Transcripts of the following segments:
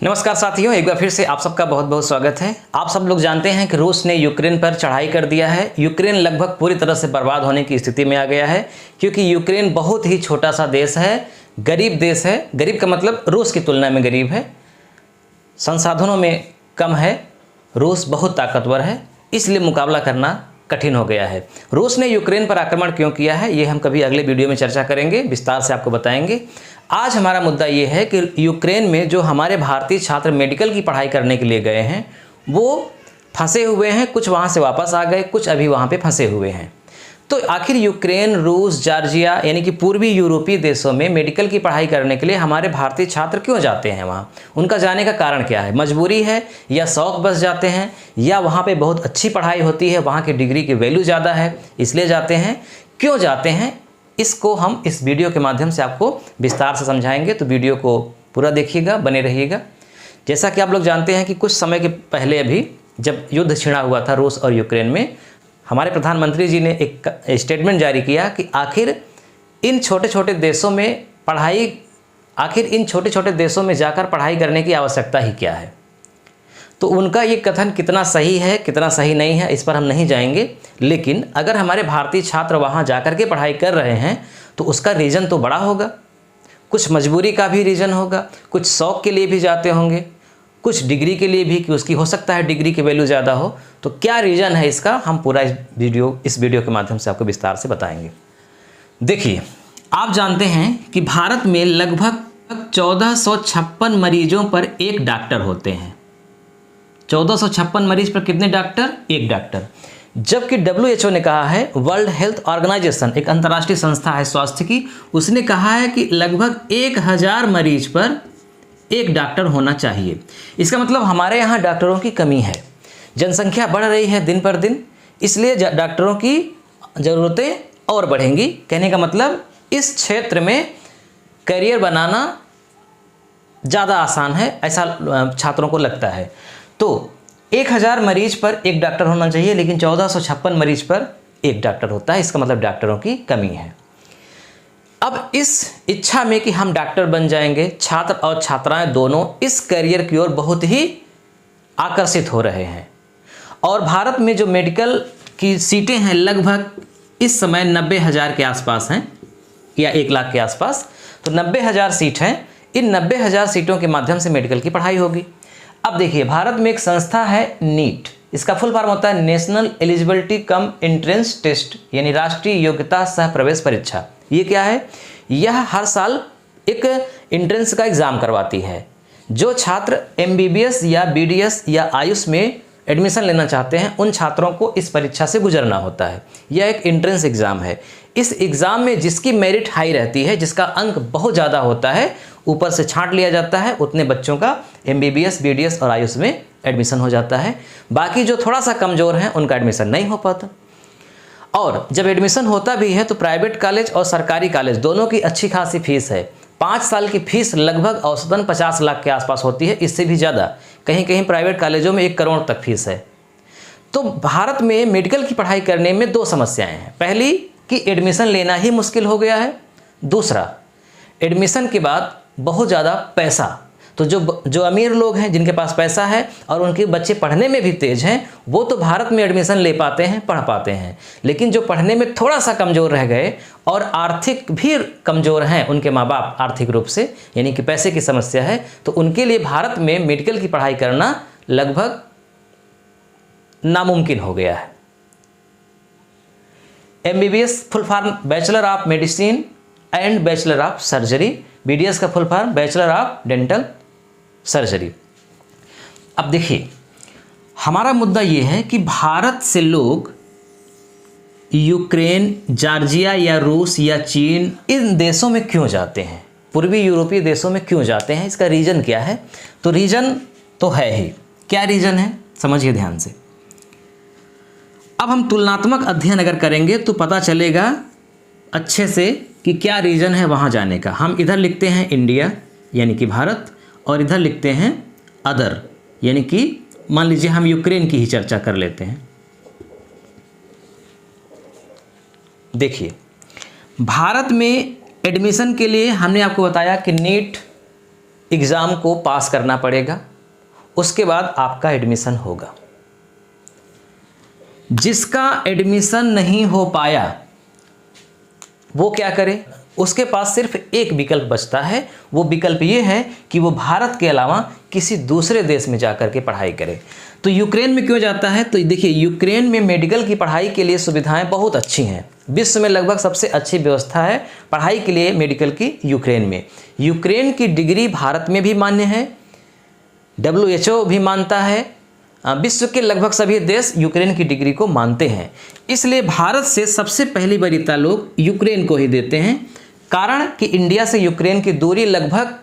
नमस्कार साथियों, एक बार फिर से आप सबका बहुत बहुत स्वागत है। आप सब लोग जानते हैं कि रूस ने यूक्रेन पर चढ़ाई कर दिया है। यूक्रेन लगभग पूरी तरह से बर्बाद होने की स्थिति में आ गया है, क्योंकि यूक्रेन बहुत ही छोटा सा देश है, गरीब देश है। गरीब का मतलब रूस की तुलना में गरीब है, संसाधनों में कम है। रूस बहुत ताकतवर है, इसलिए मुकाबला करना कठिन हो गया है। रूस ने यूक्रेन पर आक्रमण क्यों किया है, ये हम कभी अगले वीडियो में चर्चा करेंगे, विस्तार से आपको बताएंगे। आज हमारा मुद्दा ये है कि यूक्रेन में जो हमारे भारतीय छात्र मेडिकल की पढ़ाई करने के लिए गए हैं वो फंसे हुए हैं। कुछ वहाँ से वापस आ गए, कुछ अभी वहाँ पे फंसे हुए हैं। तो आखिर यूक्रेन, रूस, जॉर्जिया यानी कि पूर्वी यूरोपीय देशों में मेडिकल की पढ़ाई करने के लिए हमारे भारतीय छात्र क्यों जाते हैं वहाँ? उनका जाने का कारण क्या है? मजबूरी है या शौक बस जाते हैं, या वहाँ पे बहुत अच्छी पढ़ाई होती है, वहाँ की डिग्री की वैल्यू ज़्यादा है इसलिए जाते हैं? क्यों जाते हैं, इसको हम इस वीडियो के माध्यम से आपको विस्तार से समझाएंगे। तो वीडियो को पूरा देखिएगा, बने रहिएगा। जैसा कि आप लोग जानते हैं कि कुछ समय के पहले अभी जब युद्ध छिड़ा हुआ था रूस और यूक्रेन में, हमारे प्रधानमंत्री जी ने एक स्टेटमेंट जारी किया कि आखिर इन छोटे छोटे देशों में जाकर पढ़ाई करने की आवश्यकता ही क्या है। तो उनका ये कथन कितना सही है, कितना सही नहीं है, इस पर हम नहीं जाएंगे। लेकिन अगर हमारे भारतीय छात्र वहाँ जाकर के पढ़ाई कर रहे हैं तो उसका रीज़न तो बड़ा होगा। कुछ मजबूरी का भी रीज़न होगा, कुछ शौक़ के लिए भी जाते होंगे, कुछ डिग्री के लिए भी, कि उसकी हो सकता है डिग्री की वैल्यू ज़्यादा हो। तो क्या रीज़न है इसका, हम पूरा इस वीडियो के माध्यम से आपको विस्तार से बताएंगे। देखिए, आप जानते हैं कि भारत में लगभग 1456 मरीजों पर एक डॉक्टर होते हैं। 1456 मरीज पर कितने डॉक्टर? एक डॉक्टर। जबकि WHO ने कहा है, वर्ल्ड हेल्थ ऑर्गेनाइजेशन एक अंतर्राष्ट्रीय संस्था है स्वास्थ्य की, उसने कहा है कि लगभग 1000 मरीज पर एक डॉक्टर होना चाहिए। इसका मतलब हमारे यहाँ डॉक्टरों की कमी है, जनसंख्या बढ़ रही है दिन पर दिन, इसलिए डॉक्टरों की ज़रूरतें और बढ़ेंगी। कहने का मतलब इस क्षेत्र में करियर बनाना ज़्यादा आसान है, ऐसा छात्रों को लगता है। तो 1000 मरीज पर एक डॉक्टर होना चाहिए, लेकिन 1456 मरीज पर एक डॉक्टर होता है। इसका मतलब डॉक्टरों की कमी है। अब इस इच्छा में कि हम डॉक्टर बन जाएंगे, छात्र और छात्राएं दोनों इस करियर की ओर बहुत ही आकर्षित हो रहे हैं। और भारत में जो मेडिकल की सीटें हैं लगभग इस समय 90,000 के आसपास हैं, या 1 लाख के आसपास। तो 90,000 सीट हैं। इन 90,000 सीटों के माध्यम से मेडिकल की पढ़ाई होगी। अब देखिए, भारत में एक संस्था है नीट, इसका फुल फॉर्म होता है national eligibility cum entrance test, यानी राष्ट्रीय योग्यता सह प्रवेश परीक्षा। ये क्या है? यह हर साल एक एंट्रेंस का एग्ज़ाम करवाती है। जो छात्र MBBS या BDS या आयुष में एडमिशन लेना चाहते हैं, उन छात्रों को इस परीक्षा से गुजरना होता है। यह एक एंट्रेंस एग्ज़ाम है। इस एग्ज़ाम में जिसकी मेरिट हाई रहती है, जिसका अंक बहुत ज़्यादा होता है, ऊपर से छांट लिया जाता है, उतने बच्चों का MBBS, BDS और आयुष में एडमिशन हो जाता है। बाकी जो थोड़ा सा कमज़ोर हैं उनका एडमिशन नहीं हो पाता। और जब एडमिशन होता भी है तो प्राइवेट कॉलेज और सरकारी कॉलेज दोनों की अच्छी खासी फीस है। 5 साल की फीस लगभग औसतन 50 लाख के आसपास होती है, इससे भी ज़्यादा। कहीं कहीं प्राइवेट कॉलेजों में 1 करोड़ तक फीस है। तो भारत में मेडिकल की पढ़ाई करने में 2 समस्याएं हैं। पहली कि एडमिशन लेना ही मुश्किल हो गया है। दूसरा, एडमिशन के बाद बहुत ज़्यादा पैसा। तो जो अमीर लोग हैं, जिनके पास पैसा है और उनके बच्चे पढ़ने में भी तेज हैं, वो तो भारत में एडमिशन ले पाते हैं, पढ़ पाते हैं। लेकिन जो पढ़ने में थोड़ा सा कमज़ोर रह गए और आर्थिक भी कमज़ोर हैं, उनके माँ बाप आर्थिक रूप से, यानी कि पैसे की समस्या है, तो उनके लिए भारत में मेडिकल की पढ़ाई करना लगभग नामुमकिन हो गया है। MBBS full form bachelor of medicine and bachelor of surgery, BDS का full form bachelor of dental surgery. अब देखिए, हमारा मुद्दा ये है कि भारत से लोग यूक्रेन, जॉर्जिया या रूस या चीन, इन देशों में क्यों जाते हैं, पूर्वी यूरोपीय देशों में क्यों जाते हैं? इसका रीज़न क्या है? तो रीज़न तो है ही। क्या रीज़न है, समझिए ध्यान से। अब हम तुलनात्मक अध्ययन अगर करेंगे तो पता चलेगा अच्छे से कि क्या रीज़न है वहाँ जाने का। हम इधर लिखते हैं इंडिया यानी कि भारत, और इधर लिखते हैं अदर, यानी कि मान लीजिए हम यूक्रेन की ही चर्चा कर लेते हैं। देखिए, भारत में एडमिशन के लिए हमने आपको बताया कि नीट एग्ज़ाम को पास करना पड़ेगा, उसके बाद आपका एडमिशन होगा। जिसका एडमिशन नहीं हो पाया वो क्या करे? उसके पास सिर्फ एक विकल्प बचता है, वो विकल्प ये है कि वो भारत के अलावा किसी दूसरे देश में जाकर के पढ़ाई करे। तो यूक्रेन में क्यों जाता है? तो देखिए, यूक्रेन में मेडिकल की पढ़ाई के लिए सुविधाएं बहुत अच्छी हैं। विश्व में लगभग सबसे अच्छी व्यवस्था है पढ़ाई के लिए मेडिकल की यूक्रेन में। यूक्रेन की डिग्री भारत में भी मान्य है, WHO भी मानता है, विश्व के लगभग सभी देश यूक्रेन की डिग्री को मानते हैं। इसलिए भारत से सबसे पहली वरीयता लोग यूक्रेन को ही देते हैं। कारण कि इंडिया से यूक्रेन की दूरी लगभग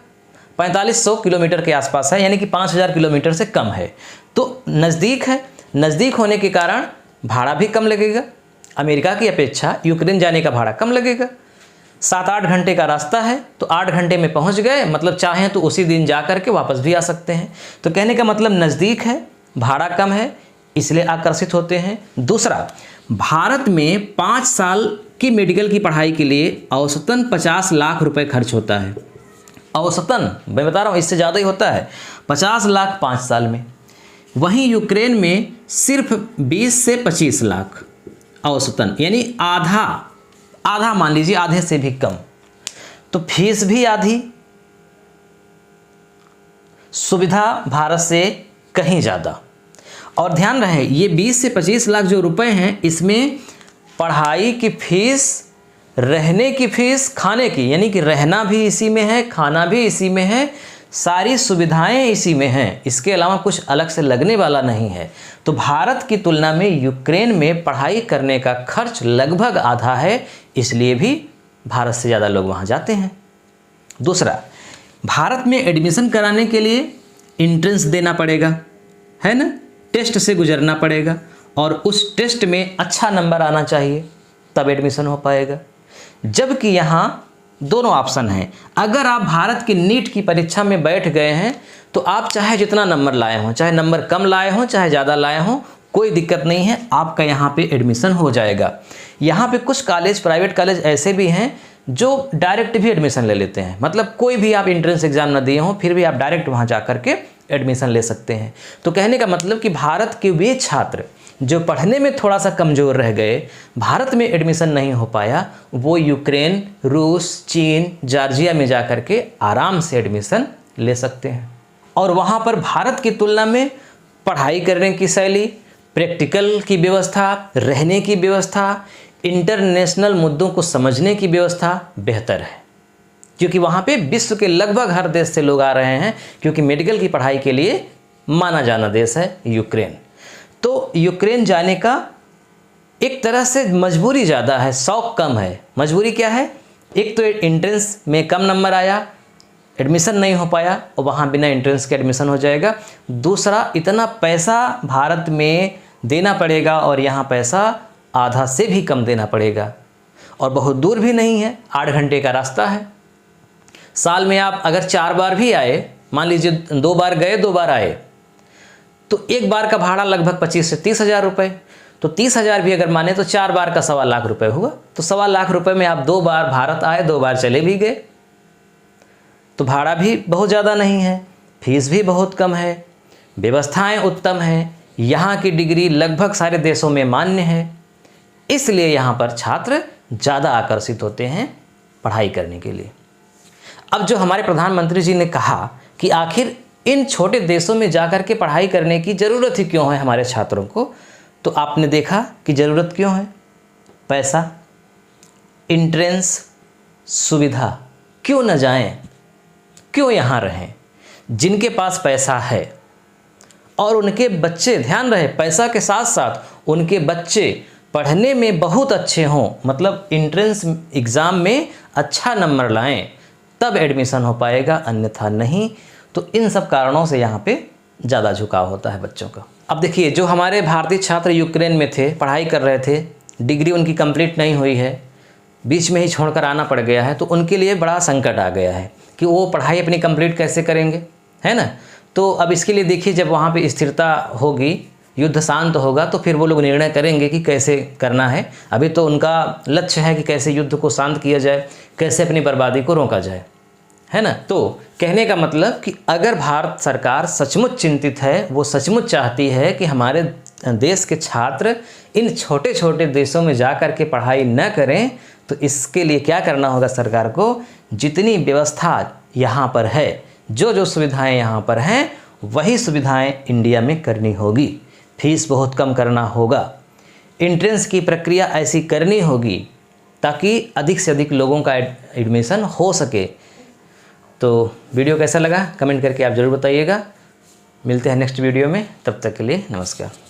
4500 किलोमीटर के आसपास है, यानी कि 5000 किलोमीटर से कम है। तो नज़दीक है, नज़दीक होने के कारण भाड़ा भी कम लगेगा। अमेरिका की अपेक्षा यूक्रेन जाने का भाड़ा कम लगेगा। 7-8 घंटे का रास्ता है, तो 8 घंटे में पहुंच गए, मतलब चाहें तो उसी दिन जा कर के वापस भी आ सकते हैं। तो कहने का मतलब नज़दीक है, भाड़ा कम है, इसलिए आकर्षित होते हैं। दूसरा, भारत में 5 साल की मेडिकल की पढ़ाई के लिए औसतन 50 लाख रुपए खर्च होता है। औसतन, मैं बता रहा हूँ, इससे ज़्यादा ही होता है, 50 लाख 5 साल में। वहीं यूक्रेन में सिर्फ 20 से 25 लाख औसतन, यानी आधा मान लीजिए, आधे से भी कम। तो फीस भी आधी, सुविधा भारत से कहीं ज़्यादा। और ध्यान रहे, ये 20 से 25 लाख जो रुपए हैं, इसमें पढ़ाई की फीस, रहने की फीस, खाने की, यानी कि रहना भी इसी में है, खाना भी इसी में है, सारी सुविधाएं इसी में हैं, इसके अलावा कुछ अलग से लगने वाला नहीं है। तो भारत की तुलना में यूक्रेन में पढ़ाई करने का खर्च लगभग आधा है, इसलिए भी भारत से ज़्यादा लोग वहाँ जाते हैं। दूसरा, भारत में एडमिशन कराने के लिए एंट्रेंस देना पड़ेगा, है ना, टेस्ट से गुजरना पड़ेगा, और उस टेस्ट में अच्छा नंबर आना चाहिए, तब एडमिशन हो पाएगा। जबकि यहाँ दोनों ऑप्शन हैं। अगर आप भारत की नीट की परीक्षा में बैठ गए हैं, तो आप चाहे जितना नंबर लाए हों, चाहे नंबर कम लाए हों, चाहे ज़्यादा लाए हों, कोई दिक्कत नहीं है, आपका यहाँ पे एडमिशन हो जाएगा। यहाँ पे कुछ कॉलेज, प्राइवेट कॉलेज ऐसे भी हैं जो डायरेक्ट भी एडमिशन ले लेते हैं, मतलब कोई भी आप एंट्रेंस एग्जाम ना दिए हों, फिर भी आप डायरेक्ट वहाँ जा कर के एडमिशन ले सकते हैं। तो कहने का मतलब कि भारत के वे छात्र जो पढ़ने में थोड़ा सा कमज़ोर रह गए, भारत में एडमिशन नहीं हो पाया, वो यूक्रेन, रूस, चीन, जॉर्जिया में जा कर के आराम से एडमिशन ले सकते हैं। और वहाँ पर भारत की तुलना में पढ़ाई करने की शैली, प्रैक्टिकल की व्यवस्था, रहने की व्यवस्था, इंटरनेशनल मुद्दों को समझने की व्यवस्था बेहतर है, क्योंकि वहाँ पे विश्व के लगभग हर देश से लोग आ रहे हैं, क्योंकि मेडिकल की पढ़ाई के लिए माना जाना देश है यूक्रेन। तो यूक्रेन जाने का एक तरह से मजबूरी ज़्यादा है, शौक कम है। मजबूरी क्या है? एक तो एंट्रेंस में कम नंबर आया, एडमिशन नहीं हो पाया, और वहाँ बिना एंट्रेंस के एडमिशन हो जाएगा। दूसरा, इतना पैसा भारत में देना पड़ेगा, और यहाँ पैसा आधा से भी कम देना पड़ेगा, और बहुत दूर भी नहीं है, 8 घंटे का रास्ता है। साल में आप अगर 4 बार भी आए, मान लीजिए 2 बार गए 2 बार आए, तो एक बार का भाड़ा लगभग 25 से 30 हज़ार रुपये। तो 30 हज़ार भी अगर माने तो 4 बार का 1.25 लाख रुपए हुआ। तो 1.25 लाख रुपए में आप 2 बार भारत आए, 2 बार चले भी गए, तो भाड़ा भी बहुत ज़्यादा नहीं है, फीस भी बहुत कम है, व्यवस्थाएं उत्तम हैं, यहाँ की डिग्री लगभग सारे देशों में मान्य है, इसलिए यहाँ पर छात्र ज़्यादा आकर्षित होते हैं पढ़ाई करने के लिए। अब जो हमारे प्रधानमंत्री जी ने कहा कि आखिर इन छोटे देशों में जाकर के पढ़ाई करने की ज़रूरत ही क्यों है हमारे छात्रों को, तो आपने देखा कि ज़रूरत क्यों है? पैसा, एंट्रेंस, सुविधा। क्यों न जाएं, क्यों यहाँ रहें? जिनके पास पैसा है और उनके बच्चे, ध्यान रहे, पैसा के साथ साथ उनके बच्चे पढ़ने में बहुत अच्छे हों, मतलब एंट्रेंस एग्ज़ाम में अच्छा नंबर लाएं, तब एडमिशन हो पाएगा, अन्यथा नहीं। तो इन सब कारणों से यहाँ पे ज़्यादा झुकाव होता है बच्चों का। अब देखिए, जो हमारे भारतीय छात्र यूक्रेन में थे, पढ़ाई कर रहे थे, डिग्री उनकी कंप्लीट नहीं हुई है, बीच में ही छोड़कर आना पड़ गया है, तो उनके लिए बड़ा संकट आ गया है कि वो पढ़ाई अपनी कंप्लीट कैसे करेंगे, है ना। तो अब इसके लिए देखिए, जब वहाँ पे स्थिरता होगी, युद्ध शांत होगा, तो फिर वो लोग निर्णय करेंगे कि कैसे करना है। अभी तो उनका लक्ष्य है कि कैसे युद्ध को शांत किया जाए, कैसे अपनी बर्बादी को रोका जाए, है ना। तो कहने का मतलब कि अगर भारत सरकार सचमुच चिंतित है, वो सचमुच चाहती है कि हमारे देश के छात्र इन छोटे छोटे देशों में जा कर के पढ़ाई न करें, तो इसके लिए क्या करना होगा सरकार को, जितनी व्यवस्था यहाँ पर है, जो सुविधाएं यहाँ पर हैं, वही सुविधाएं इंडिया में करनी होगी। फीस बहुत कम करना होगा, एंट्रेंस की प्रक्रिया ऐसी करनी होगी ताकि अधिक से अधिक लोगों का एडमिशन हो सके। तो वीडियो कैसा लगा कमेंट करके आप ज़रूर बताइएगा। मिलते हैं नेक्स्ट वीडियो में, तब तक के लिए नमस्कार।